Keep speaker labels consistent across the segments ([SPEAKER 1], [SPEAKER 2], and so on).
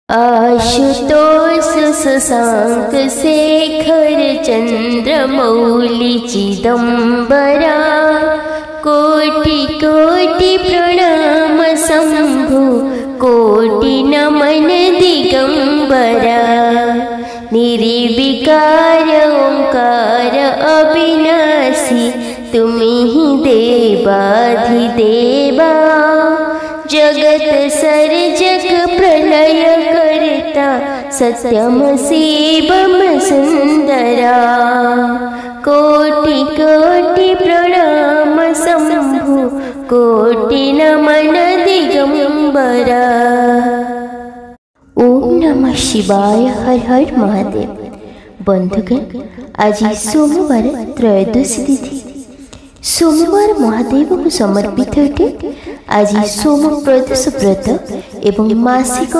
[SPEAKER 1] आशुतोष शशांक शेखर चंद्रमौली चिदंबरा कोटि कोटि प्रणाम शंभु कोटि नमन दिगंबरा निर्विकार ओंकार अविनाशी तुम्ही ही देवाधिदेवा जगत सर्जक प्रलय करता सत्यम शिवम सुंदरा कोटि कोटि प्रणाम शंभु कोटि नमन दिगंबरा। ओम नमः शिवाय। हर हर महादेव। बंधुगण, आज सोमवार त्रयोदशी तिथि। सोमवार महादेव को समर्पित अटे। आज सोम प्रदोष व्रत एवं मासिक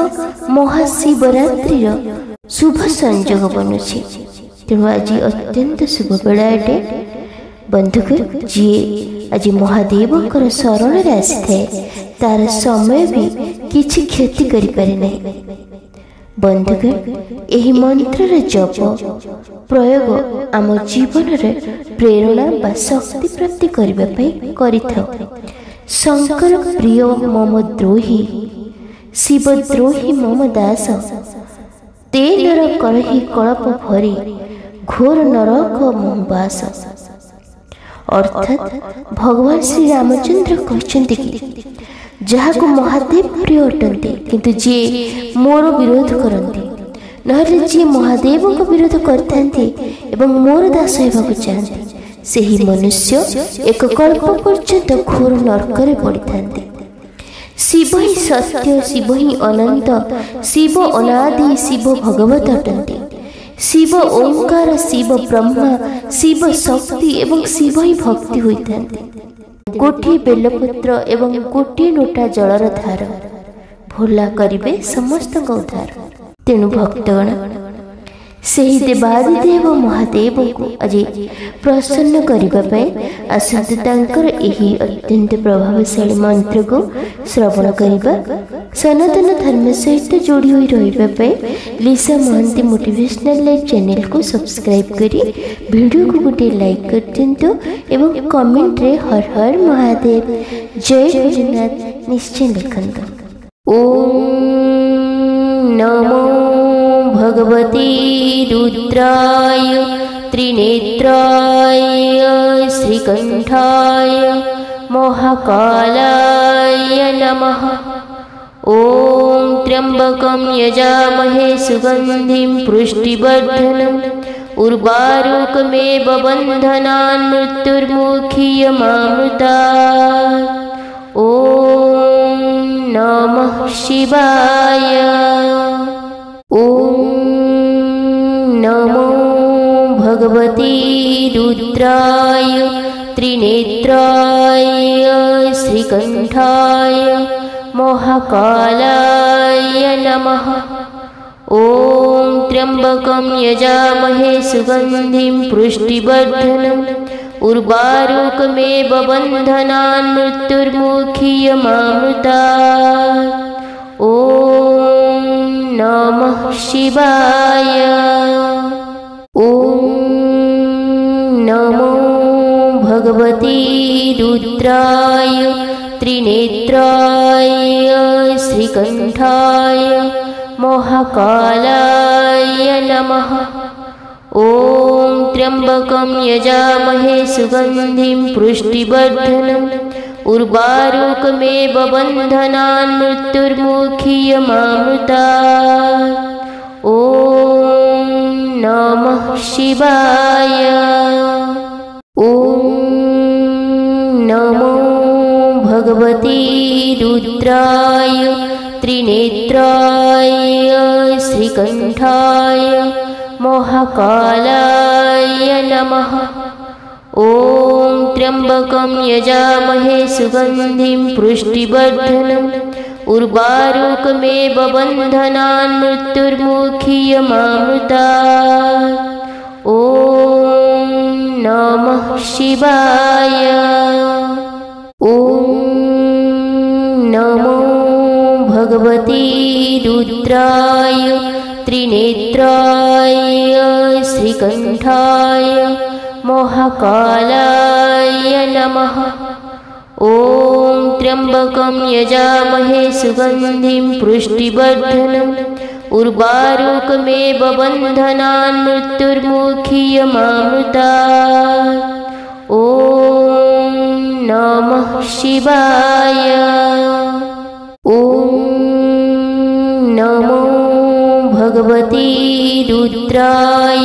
[SPEAKER 1] महाशिवरात्रि शुभ संयोग बनुଛି। तेणु आज अत्यंत शुभ बेला अटे। बंधुगण, जी आज महादेव शरण आसी थाए तार समय भी किछि क्षति करि पारे नहीं। बंधुगण, एही मंत्र जप प्रयोग आम जीवन प्रेरणा बा शक्ति प्राप्ति करबा पई करिथाउ। शंकर प्रिय मम द्रोही शिवद्रोही मम दास ते नर करही कल्प भरी घोर नरक मोहबास। अर्थात भगवान श्री रामचंद्र कहते कि जहाँ को महादेव प्रिय अटंती किंतु जी मोर विरोध करती नहले जी महादेव को विरोध करते एवं मोर दास होगा चाहते से ही मनुष्य एक कल्प पर्यंत घोर नरक पड़ी था। शिव ही सत्य, शिव ही अनंत, शिव अनादि, शिव भगवत अटंती। शिव ओंकार, शिव ब्रह्मा, शिव शक्ति एवं शिव ही भक्ति होता। गोटे बेलपत्र एवं गोटे नोटा जलर धार भोला करिबे समस्त उद्धार। तेणु भक्तगण से ही देवादिदेव महादेव को आज प्रसन्न करने आसतु तांकर एही अत्यंत प्रभावशाली मंत्र को श्रवण करवा। सनातन धर्म सहित जोड़ी हुई रही लिसा महांती मोटिवेशनल लाइफ चैनल को सब्सक्राइब करी वीडियो को गोटे लाइक कर दिंतु एवं कमेंट रे हर हर महादेव जय भोलेनाथ निश्चय लिखंतु। ओम नमो भगवती रुद्राय त्रिनेत्राय श्रीकंठाय महाकालाय नमः। ओम त्र्यंबकं यजामहे सुगंधिं पुष्टिवर्धनम् उर्वारुकमेव बन्धनान् मृत्युर्मुखीयमामृतात्। ओम नमः शिवाय। ओम नमो भगवती रुद्राय त्रिनेत्राय श्रीकंठाय महाकालाय नमः। ओम त्र्यंबकं यजामहे सुगंधिं पुष्टिवर्धनम् उर्वारुकमेव बन्धनान् मृत्युर्मुखीयमामृतात्। ओम नमः शिवाय। ओम नमो भगवती रुद्राय त्रिनेत्राय श्रीकंठाय महाकालाय नमः। ओम त्र्यंबकं यजामहे सुगंधिं पुष्टिवर्धनम् उर्वारुकमेव बन्धनान् मृत्युर्मुखीयमामृतात्। ओम नमः शिवाय। ओम नमो भगवती रुद्राय त्रिनेत्राय श्रीकंठाय महाकालाय नमः। ओम त्र्यंबकं यजामहे सुगंधिं पुष्टिवर्धनम् उर्वारुकमेव बन्धनान् मृत्युर्मुखीयमामृतात्। ओम नमः शिवाय। ओम नमो भगवती रुद्राय रुद्राय त्रिनेत्राय श्रीकण्ठाय महाकालाय नमः। ॐ त्र्यम्बकं यजामहे सुगन्धिं पुष्टिवर्धनम् उर्वारुकमेव बन्धनान् मृत्युर्मुखीयमामृतात्। ॐ नमः शिवाय। ॐ नमो भगवते रुद्राय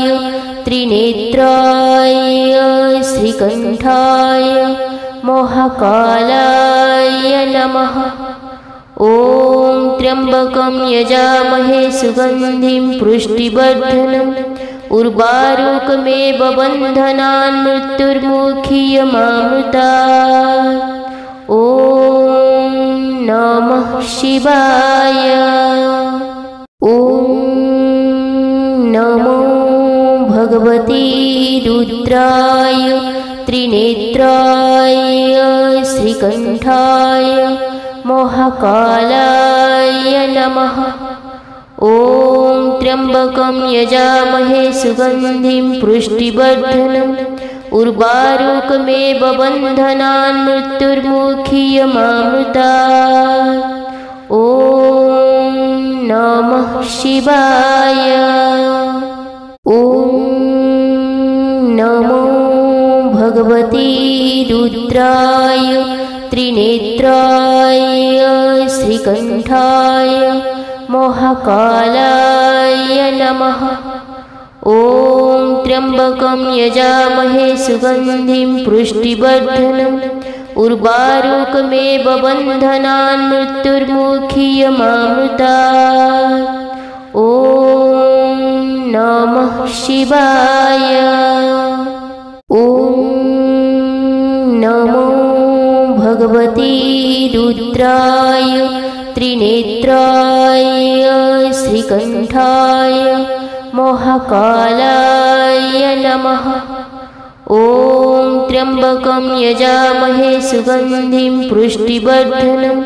[SPEAKER 1] त्रिनेत्राय श्रीकण्ठाय महाकालाय नमः। ॐ त्र्यम्बकं यजामहे सुगन्धिं पुष्टिवर्धनम् उर्वारुकमेव बन्धनान् मृत्युर्मुखीयमामृतात्। ॐ नमः शिवाय। ॐ नमो भगवते रुद्राय त्रिनेत्राय श्रीकण्ठाय महाकालाय नमः। ॐ त्र्यम्बकं यजामहे सुगन्धिं पुष्टिवर्धनम् उर्वारुकमेव बन्धनान् मृत्युर्मुखीयमामृतात्। ॐ नमः शिवाय। ॐ नमो भगवते रुद्राय त्रिनेत्राय श्रीकण्ठाय महाकालाय नमः। ॐ त्र्यम्बकं यजामहे सुगन्धिं पुष्टिवर्धनम् उर्वारुकमेव बन्धनान् मृत्युर्मुखीयमामृतात्। ॐ नमः शिवाय। ॐ नमो भगवते रुद्राय त्रिनेत्राय श्रीकण्ठाय महाकालाय नमः। ॐ त्र्यम्बकं यजामहे सुगन्धिं पुष्टिवर्धनम्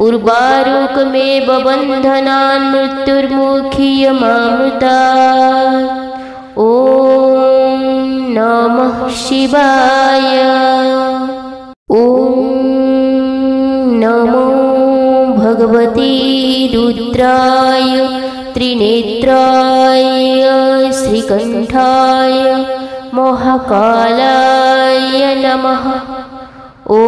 [SPEAKER 1] उर्वारुकमेव बन्धनान् मृत्युर्मुखीयमामृतात्। ॐ नमः शिवाय। ॐ नमो भगवते रुद्राय त्रिनेत्राय श्रीकण्ठाय महाकालाय नमः। ॐ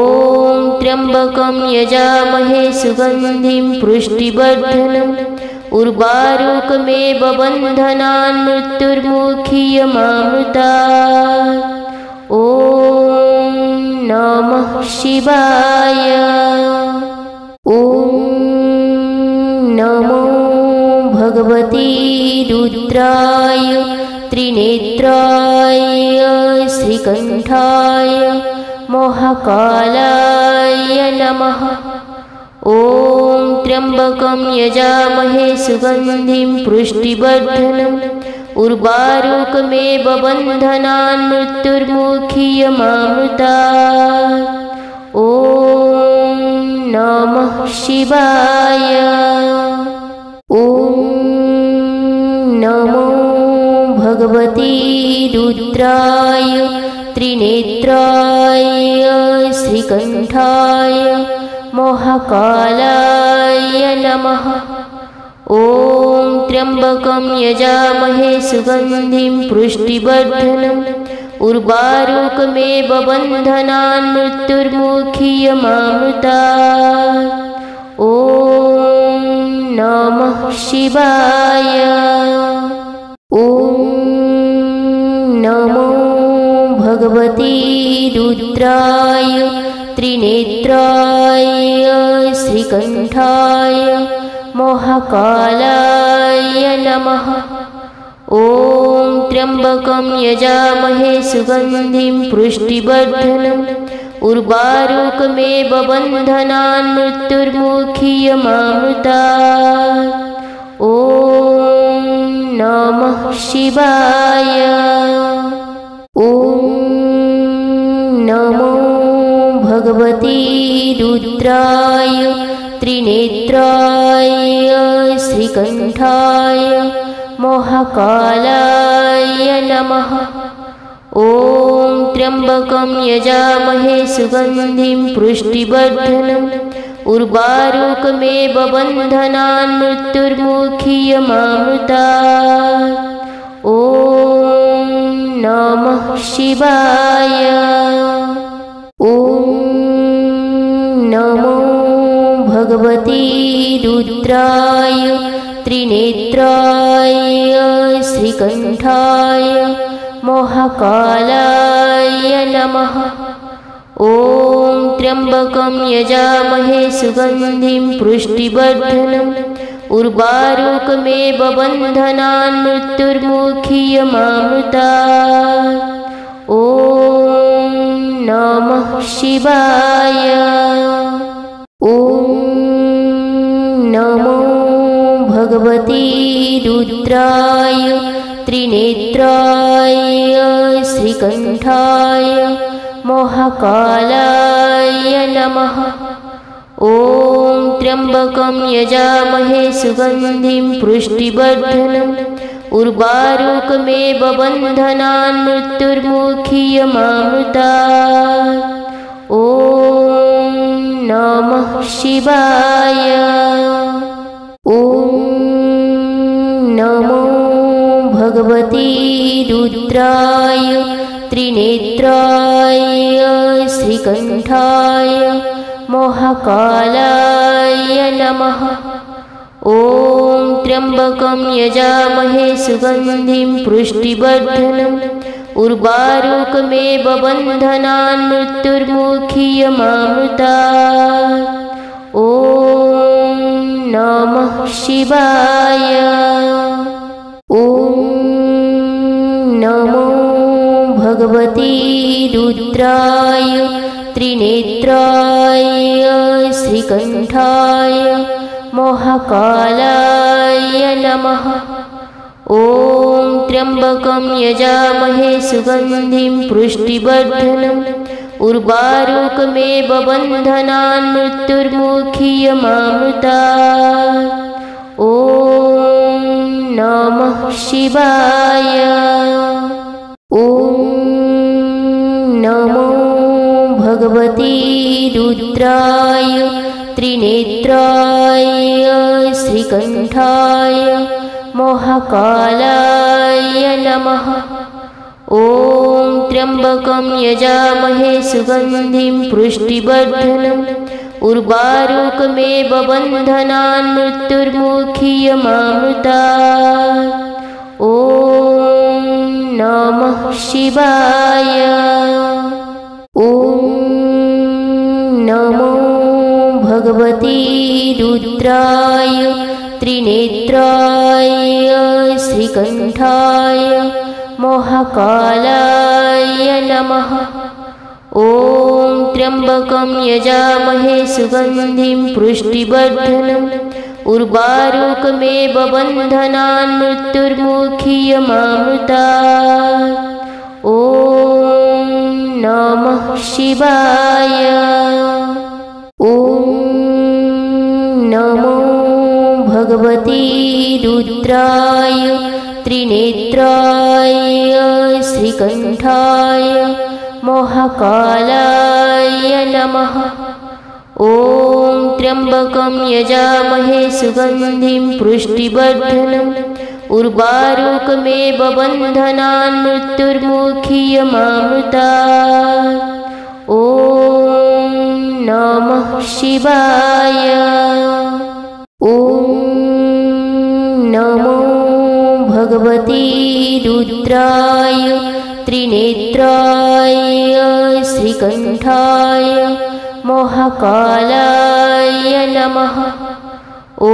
[SPEAKER 1] त्र्यम्बकं यजामहे सुगन्धिं पुष्टिवर्धनम् उर्वारुकमेव बन्धनान् मृत्युर्मुखीयमामृतात्। ॐ नमः शिवाय। ॐ नमो भगवते रुद्राय त्रिनेत्राय श्रीकण्ठाय महाकालाय नमः। ॐ त्र्यम्बकं यजामहे सुगन्धिं पुष्टिवर्धनम् उर्वारुकमेव बन्धनान् मृत्युर्मुखीयमामृतात्। ॐ नमः शिवाय। ॐ नमो भगवते रुद्राय त्रिनेत्राय श्रीकण्ठाय महाकालाय नमः। ॐ त्र्यम्बकं यजामहे सुगन्धिं पुष्टिवर्धनम् उर्वारुकमेव बन्धनान् मृत्युर्मुखीयमामृतात्। ॐ नमः शिवाय। ॐ नमो भगवते रुद्राय त्रिनेत्राय श्रीकण्ठाय महाकालाय नमः। ॐ त्र्यम्बकं यजामहे सुगन्धिं पुष्टिवर्धनम् उर्वारुकमेव बन्धनान् मृत्युर्मुखीयमामृतात्। ॐ नमः शिवाय। ॐ नमो भगवते रुद्राय त्रिनेत्राय श्री श्रीकण्ठाय महाकालाय नमः। ॐ त्र्यम्बकं यजामहे सुगन्धिं पुष्टिवर्धनम् उर्वारुकमेव बन्धनान् मृत्युर्मुखीयमामृतात्। ॐ नमः शिवाय। ॐ नमो भगवते रुद्राय त्रिनेत्राय श्रीकण्ठाय महाकालाय नमः। ॐ त्र्यम्बकं यजामहे सुगन्धिं पुष्टिवर्धनम् उर्वारुकमेव बन्धनान् मृत्युर्मुखीयमामृतात्। ॐ नमः शिवाय। ॐ नमो भगवते रुद्राय त्रिनेत्राय श्रीकण्ठाय महाकालाय नमः। ॐ त्र्यम्बकं यजामहे सुगन्धिं पुष्टिवर्धनम् उर्वारुकमेव बन्धनान् मृत्युर्मुखीयमामृतात्। ॐ नमः शिवाय। ॐ नमो भगवते रुद्राय त्रिनेत्राय श्रीकण्ठाय महाकालाय नमः। ॐ त्र्यम्बकं यजामहे सुगन्धिं पुष्टिवर्धनम् उर्वारुकमेव बन्धनान् मृत्युर्मुखीयमामृतात्। ॐ नमः शिवाय। ॐ नमो भगवते रुद्राय त्रिनेत्राय श्रीकण्ठाय महाकालाय नमः। ॐ त्र्यम्बकं यजामहे सुगन्धिं पुष्टिवर्धनम् उर्वारुकमेव बन्धनान् मृत्युर्मुखीयमामृतात्। ॐ नमः शिवाय। ॐ नमो भगवते रुद्राय त्रिनेत्राय श्रीकण्ठाय महाकालाय नमः। ॐ त्र्यम्बकं यजामहे सुगन्धिं पुष्टिवर्धनम् उर्वारुकमेव बन्धनान् मृत्युर्मुखीयमामृतात्। ॐ नमः शिवाय। ॐ नमो भगवते रुद्राय त्रिनेत्राय श्रीकण्ठाय महाकालाय नमः। ॐ त्र्यम्बकं यजामहे सुगन्धिं पुष्टिवर्धनम् उर्वारुकमेव बन्धनान् मृत्युर्मुखीयमामृतात्। ॐ नमः शिवाय। ॐ नमो भगवते रुद्राय त्रिनेत्राय श्रीकण्ठाय महाकालाय नमः। ॐ त्र्यम्बकं यजामहे सुगन्धिं पुष्टिवर्धनम् उर्वारुकमेव बन्धनान् मृत्युर्मुखीयमामृतात्। ॐ नमः शिवाय। ॐ नमो भगवते रुद्राय त्रिनेत्राय श्रीकण्ठाय महाकालाय नमः। ॐ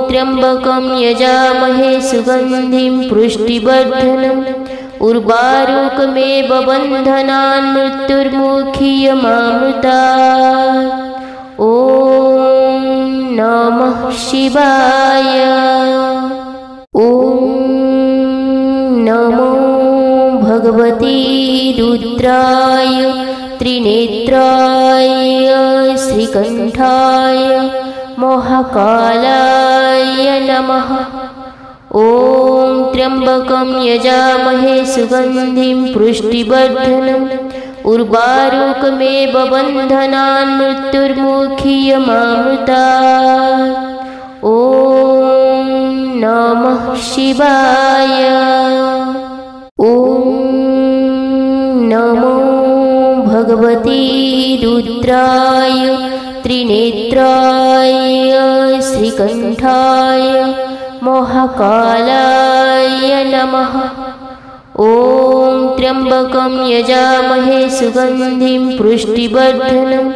[SPEAKER 1] त्र्यम्बकं यजामहे सुगन्धिं पुष्टिवर्धनम् उर्वारुकमेव बन्धनान् मृत्युर्मुखीयमामृतात्। ॐ नमः शिवाय। ॐ नमो भगवते रुद्राय त्रिनेत्राय श्रीकण्ठाय महाकालाय नमः। ॐ त्र्यम्बकं यजामहे सुगन्धिं पुष्टिवर्धनम् उर्वारुकमेव बन्धनान् मृत्युर्मुखीयमामृतात्। ॐ नमः शिवाय। ॐ नमो भगवते रुद्राय त्रिनेत्राय श्रीकण्ठाय महाकालाय नमः। ॐ त्र्यम्बकं यजामहे सुगन्धिं पुष्टिवर्धनम्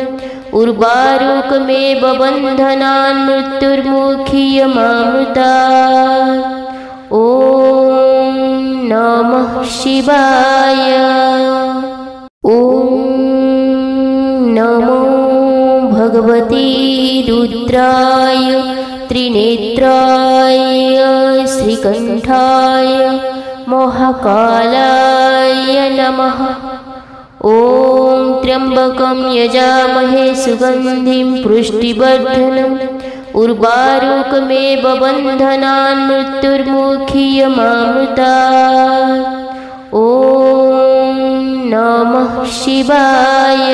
[SPEAKER 1] उर्वारुकमेव बन्धनान् मृत्युर्मुखीयमामृतात्। ॐ नमः शिवाय। ॐ नमो भगवते रुद्राय त्रिनेत्राय श्रीकण्ठाय महाकालाय नमः। ॐ त्र्यम्बकं यजामहे सुगन्धिं पुष्टिवर्धनम् उर्वारुकमेव बन्धनान् मृत्युर्मुखीयमामृतात्। ॐ नमः शिवाय।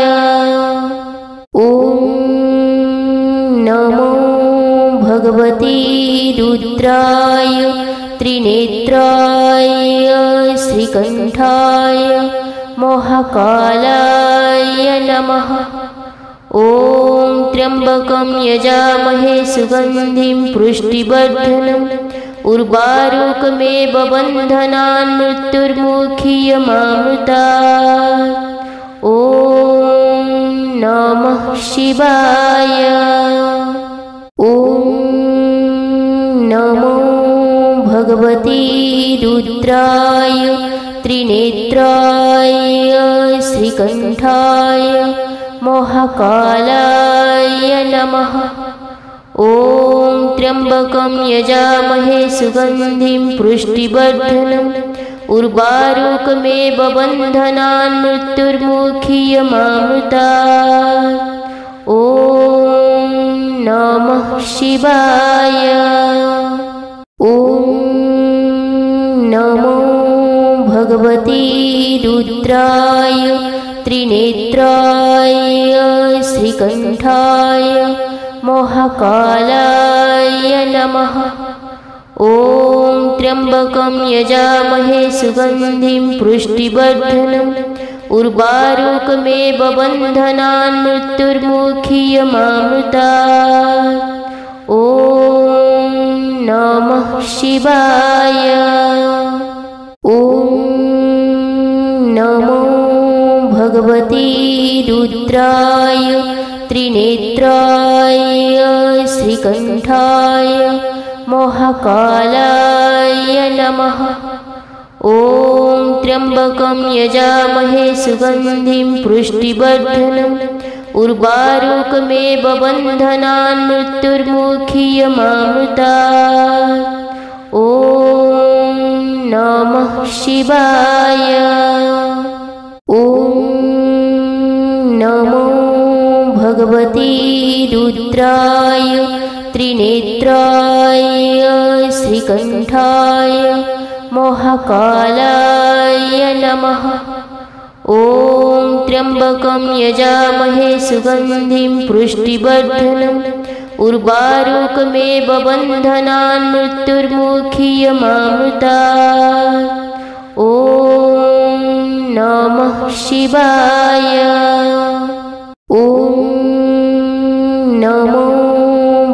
[SPEAKER 1] ॐ नमो भगवते रुद्राय त्रिनेत्राय श्रीकण्ठाय महाकालाय नमः। ॐ त्र्यम्बकं यजामहे सुगन्धिं पुष्टिवर्धनम् उर्वारुकमेव बन्धनान् मृत्युर्मुखीयमामृतात्। ॐ नमः शिवाय। ॐ नमो भगवते रुद्राय त्रिनेत्राय श्रीकण्ठाय महाकालाय नमः। ॐ त्र्यम्बकं यजामहे सुगन्धिं पुष्टिवर्धनम् उर्वारुकमेव बन्धनान् मृत्युर्मुखीयमामृतात्। ॐ नमः शिवाय। ॐ नमो भगवते रुद्राय त्रिनेत्राय श्रीकण्ठाय महाकालाय नमः। ॐ त्र्यम्बकं यजामहे सुगन्धिं पुष्टिवर्धनम् उर्वारुकमेव बन्धनान् मृत्युर्मुखीयमामृतात्। ॐ नमः शिवाय। ॐ नमो भगवते रुद्राय त्रिनेत्राय श्रीकण्ठाय महाकालाय नमः। ॐ त्र्यम्बकं यजामहे सुगन्धिं पुष्टिवर्धनम् उर्वारुकमेव बन्धनान् मृत्युर्मुखीयमामृतात्। ॐ नमः शिवाय। ॐ नमो भगवते रुद्राय त्रिनेत्राय श्रीकण्ठाय महाकालाय नमः। ॐ त्र्यम्बकं यजामहे सुगन्धिं पुष्टिवर्धनम् उर्वारुकमेव बन्धनान् मृत्युर्मुखीयमामृतात्। ॐ नमः शिवाय। ॐ नमो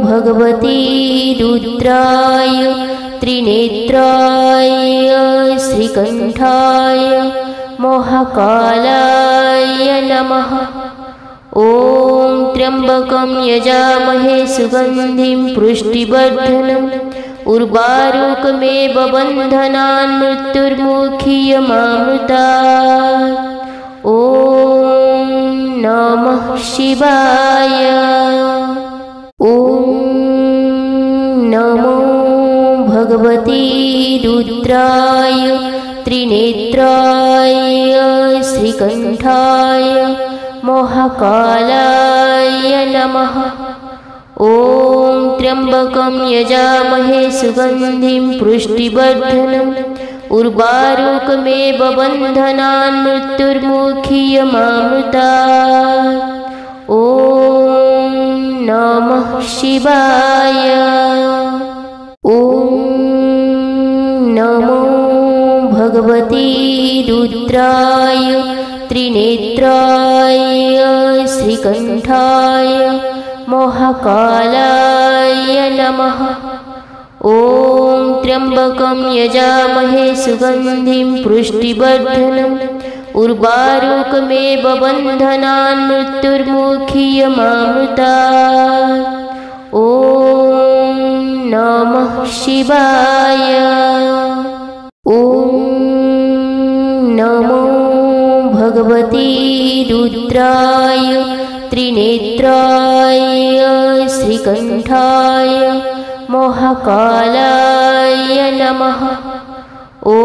[SPEAKER 1] भगवते रुद्राय त्रिनेत्राय श्रीकण्ठाय महाकालाय नमः। ॐ त्र्यम्बकं यजामहे सुगन्धिं पुष्टिवर्धनम् उर्वारुकमेव बन्धनान् मृत्युर्मुखीयमामृतात्। ॐ नमः शिवाय। ॐ नमो भगवते रुद्राय त्रिनेत्राय श्रीकण्ठाय महाकालाय नमः। ॐ ॐ त्र्यम्बकं यजामहे सुगन्धिं पुष्टिवर्धनम् उर्वारुकमेव बन्धनान् मृत्युर्मुखीयमामृतात्। ॐ नमः शिवाय। ॐ नमो भगवते रुद्राय त्रिनेत्राय श्रीकण्ठाय महाकालाय नमः। ॐ त्र्यम्बकं यजामहे सुगन्धिं पुष्टिवर्धनम् उर्वारुकमेव बन्धनान् मृत्युर्मुखीयमामृतात्। ॐ नमः शिवाय। ॐ नमो भगवते रुद्राय त्रिनेत्राय श्रीकण्ठाय महाकालाय नमः। ॐ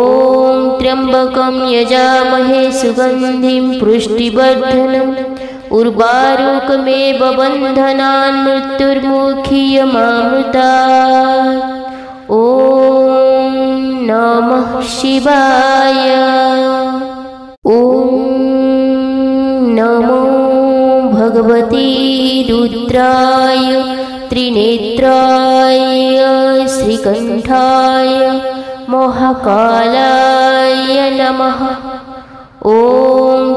[SPEAKER 1] त्र्यम्बकं यजामहे सुगन्धिं पुष्टिवर्धनम् उर्वारुकमेव बन्धनान् मृत्युर्मुखीयमामृतात्। ॐ नमः शिवाय। ॐ नमो भगवते रुद्राय त्रिनेत्राय श्रीकण्ठाय महाकालाय नमः। ॐ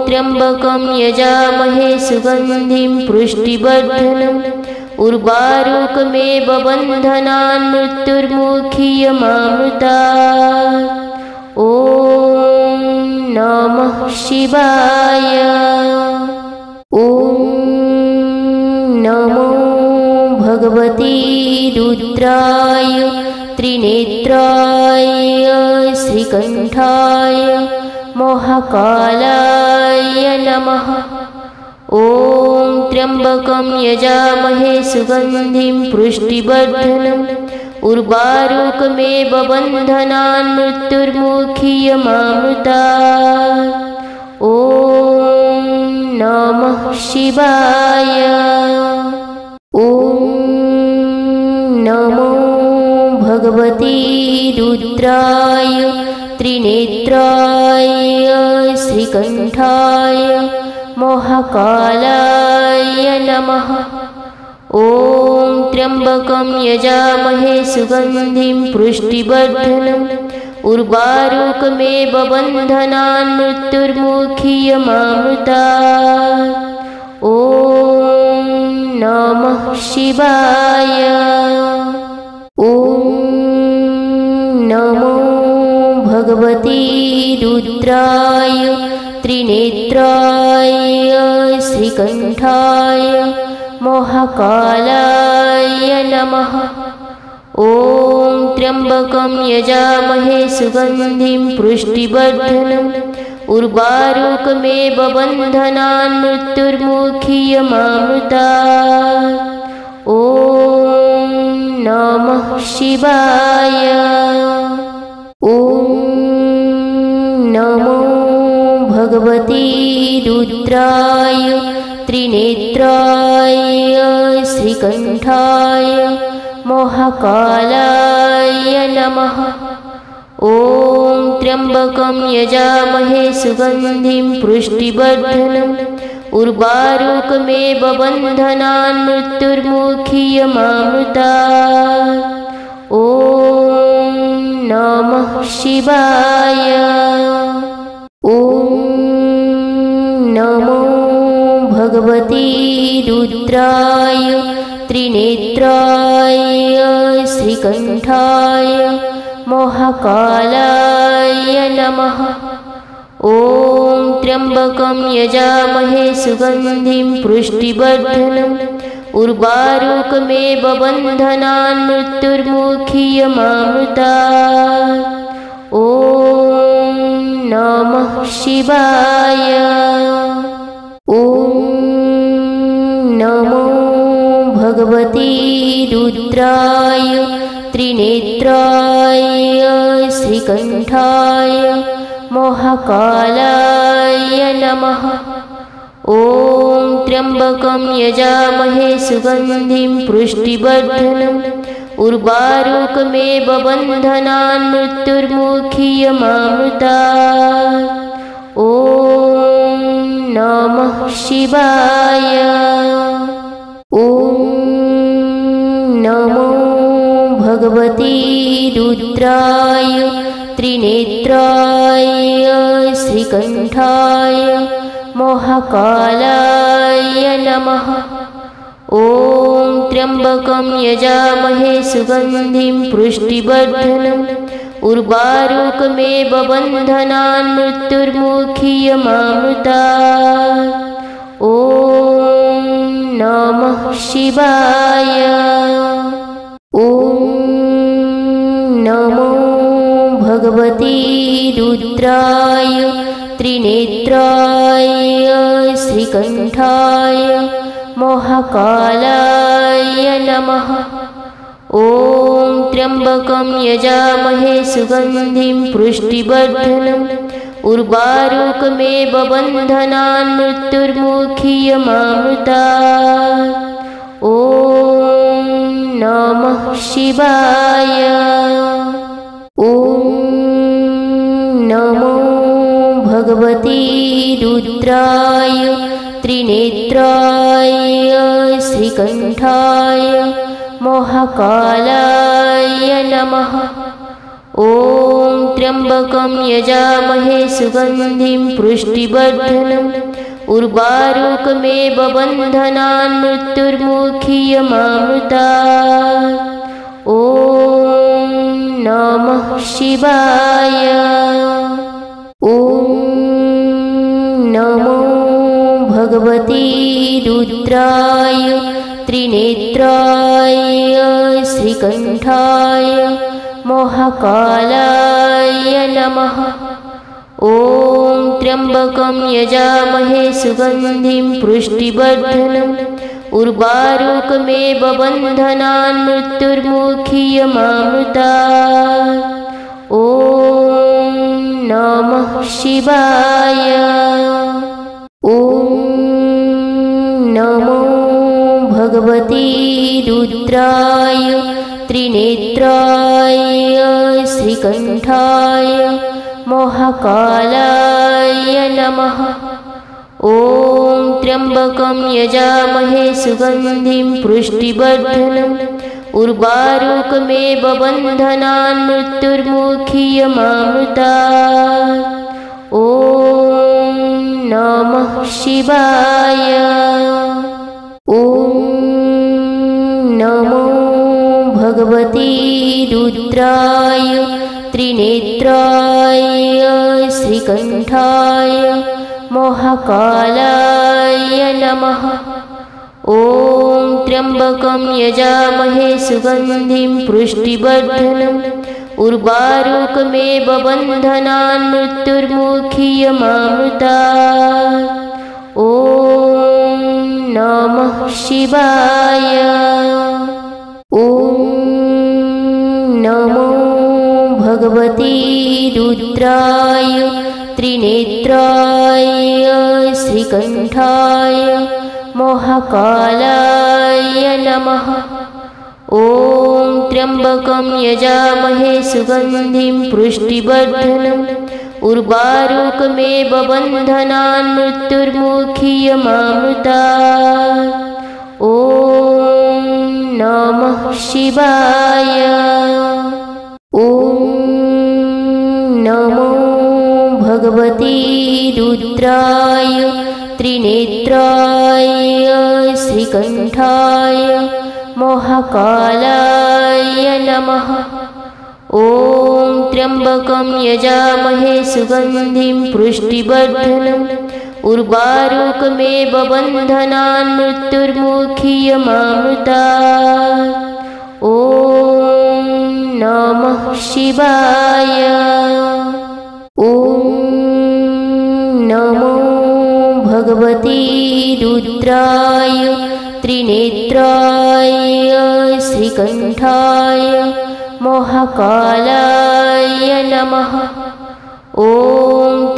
[SPEAKER 1] त्र्यम्बकं यजामहे सुगन्धिं पुष्टिवर्धनम् उर्वारुकमेव बन्धनान् मृत्युर्मुखीयमामृतात्। ॐ नमः शिवाय। ॐ नमो भगवते रुद्राय त्रिनेत्राय श्रीकण्ठाय महाकालाय नमः। ॐ त्र्यम्बकं यजामहे सुगन्धिं पुष्टिवर्धनम् उर्वारुकमेव बन्धनान् मृत्युर्मुखीयमामृतात्। ॐ नमः शिवाय। ॐ नमो भगवते रुद्राय त्रिनेत्राय श्रीकण्ठाय महाकालाय नमः। ॐ त्र्यम्बकं यजामहे सुगन्धिं पुष्टिवर्धनम् उर्वारुकमेव बन्धनान् मृत्युर्मुखीयमामृतात्। ॐ नमः शिवाय। ॐ नमो भगवते रुद्राय त्रिनेत्राय श्रीकण्ठाय महाकालाय नमः। ॐ त्र्यम्बकं यजामहे सुगन्धिं पुष्टिवर्धनम् उर्वारुकमेव बन्धनान् मृत्युर्मुखीयमामृतात्। ॐ नमः शिवाय। ॐ नमो भगवते रुद्राय त्रिनेत्राय श्रीकण्ठाय महाकालाय नमः। ॐ त्र्यम्बकं यजामहे सुगन्धिं पुष्टिवर्धनम् उर्वारुकमेव बन्धनान् मृत्युर्मुखीयमामृतात्। ॐ नमः शिवाय। ॐ नमो भगवते रुद्राय त्रिनेत्राय श्रीकण्ठाय महाकालाय नमः। ॐ त्र्यम्बकं यजामहे सुगन्धिं पुष्टिवर्धनम् उर्वारुकमेव बन्धनान् मृत्युर्मुखीयमामृतात्। ॐ नमः शिवाय। ॐ नमो भगवते रुद्राय त्रिनेत्राय श्रीकण्ठाय महाकालाय नमः। ॐ ॐ त्र्यम्बकं यजामहे सुगन्धिं पुष्टिवर्धनम् उर्वारुकमेव बन्धनान् मृत्युर्मुखीयमामृतात्। ॐ नमः शिवाय। ॐ नमो भगवते रुद्राय त्रिनेत्राय श्रीकण्ठाय महाकालाय नमः। ॐ त्र्यम्बकं यजामहे सुगन्धिं पुष्टिवर्धनम् उर्वारुकमेव बन्धनान् मृत्युर्मुखीयमामृतात्। ॐ नमः शिवाय। ॐ नमो भगवते रुद्राय त्रिनेत्राय श्रीकण्ठाय महाकालाय नमः। ॐ त्र्यम्बकं यजामहे सुगन्धिं पुष्टिवर्धनम् उर्वारुकमेव बन्धनान् मृत्युर्मुखीयमामृतात्। ॐ नमः शिवाय। ॐ नमो भगवते रुद्राय त्रिनेत्राय श्रीकण्ठाय महाकालाय नमः। ॐ त्र्यम्बकं यजामहे सुगन्धिं पुष्टिवर्धनम् उर्वारुकमेव बन्धनान् मृत्युर्मुखीयमामृतात्। ॐ नमः शिवाय। ॐ नमो भगवते रुद्राय त्रिनेत्राय श्रीकण्ठाय महाकालाय नमः। ॐ त्र्यम्बकं यजामहे सुगन्धिं पुष्टिवर्धनम् उर्वारुकमेव बन्धनान् मृत्युर्मुखीयमामृतात्। ॐ नमः शिवाय। ॐ नमो भगवते रुद्राय त्रिनेत्राय श्रीकण्ठाय महाकालाय नमः। ॐ त्र्यम्बकं यजामहे सुगन्धिं पुष्टिवर्धनम् उर्वारुकमेव बन्धनान् मृत्युर्मुखीयमामृतात्। ॐ नमः शिवाय। ॐ नमो भगवते रुद्राय त्रिनेत्राय श्रीकण्ठाय महाकालाय नमः। ॐ त्र्यम्बकं यजामहे सुगन्धिं पुष्टिवर्धनम् उर्वारुकमेव बन्धनान् मृत्युर्मुखीयमामृतात्। ॐ नमः शिवाय। ॐ नमो भगवते रुद्राय त्रिनेत्राय श्रीकण्ठाय महाकालाय नमः। ॐ त्र्यम्बकं यजामहे सुगन्धिं पुष्टिवर्धनम् उर्वारुकमेव बन्धनान् मृत्युर्मुखीयमामृतात्। ॐ नमः शिवाय। ॐ नमो भगवते रुद्राय त्रिनेत्राय श्रीकण्ठाय महाकालाय नमः। ॐ त्र्यम्बकं यजामहे सुगन्धिं पुष्टिवर्धनम् उर्वारुकमेव बन्धनान् मृत्युर्मुखीयमामृतात्। ॐ नमः शिवाय। ॐ नमो भगवते रुद्राय त्रिनेत्राय श्रीकण्ठाय महाकालाय नमः। ॐ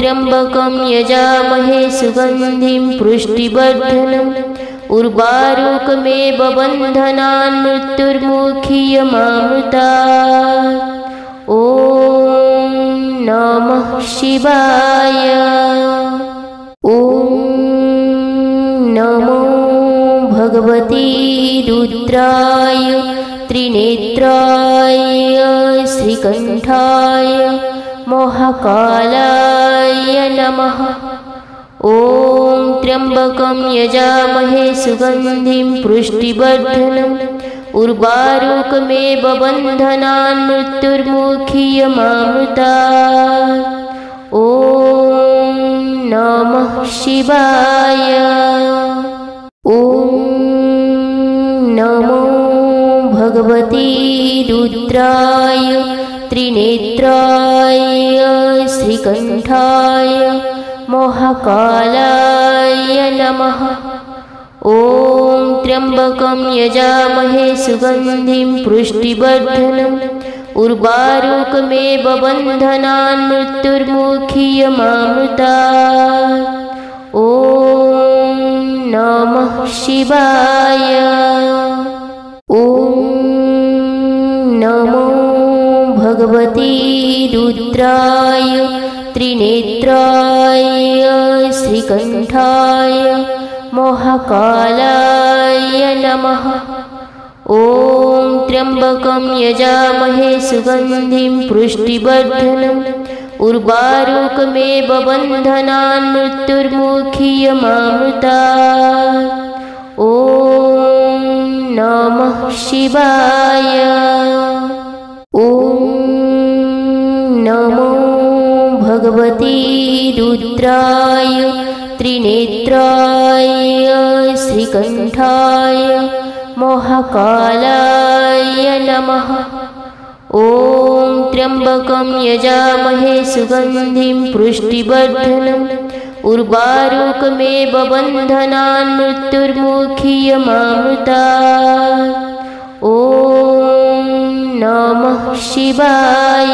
[SPEAKER 1] त्र्यंबकं यजामहे सुगन्धिं पुष्टिवर्धनम् उर्वारुकमेव बन्धनान् मृत्युर्मुखीयमामृतात्। ॐ नमः शिवाय। ॐ नमो भगवते रुद्राय त्रिनेत्राय श्रीकण्ठाय महाकालाय नमः। ॐ त्र्यंबकं यजामहे सुगन्धिं पुष्टिवर्धनम् उर्वारुकमेव बन्धनान् मृत्युर्मुखीयमामृतात्। ॐ नमः शिवाय। ॐ नमो भगवते रुद्राय त्रिनेत्राय श्रीकण्ठाय महाकालाय नमः। ॐ त्र्यंबकं यजामहे सुगन्धिं पुष्टिवर्धनम् उर्वारुकमेव बन्धनान् मृत्युर्मुखीयमामृतात्। ॐ नमः शिवाय। ॐ नमो भगवते रुद्राय त्रिनेत्राय श्रीकण्ठाय महाकालाय नमः। ॐ त्र्यंबकं यजामहे सुगन्धिं पुष्टिवर्धनम् उर्वारुकमेव बन्धनान् मृत्युर्मुखीयमामृतात्। ॐ नमः शिवाय। ॐ नमो भगवते रुद्राय त्रिनेत्राय श्रीकण्ठाय महाकालाय नमः। ॐ त्र्यंबकं यजामहे सुगन्धिं पुष्टिवर्धनम् उर्वारुकमेव बन्धनान् मृत्युर्मुखीयमामृतात्। ॐ नमः शिवाय।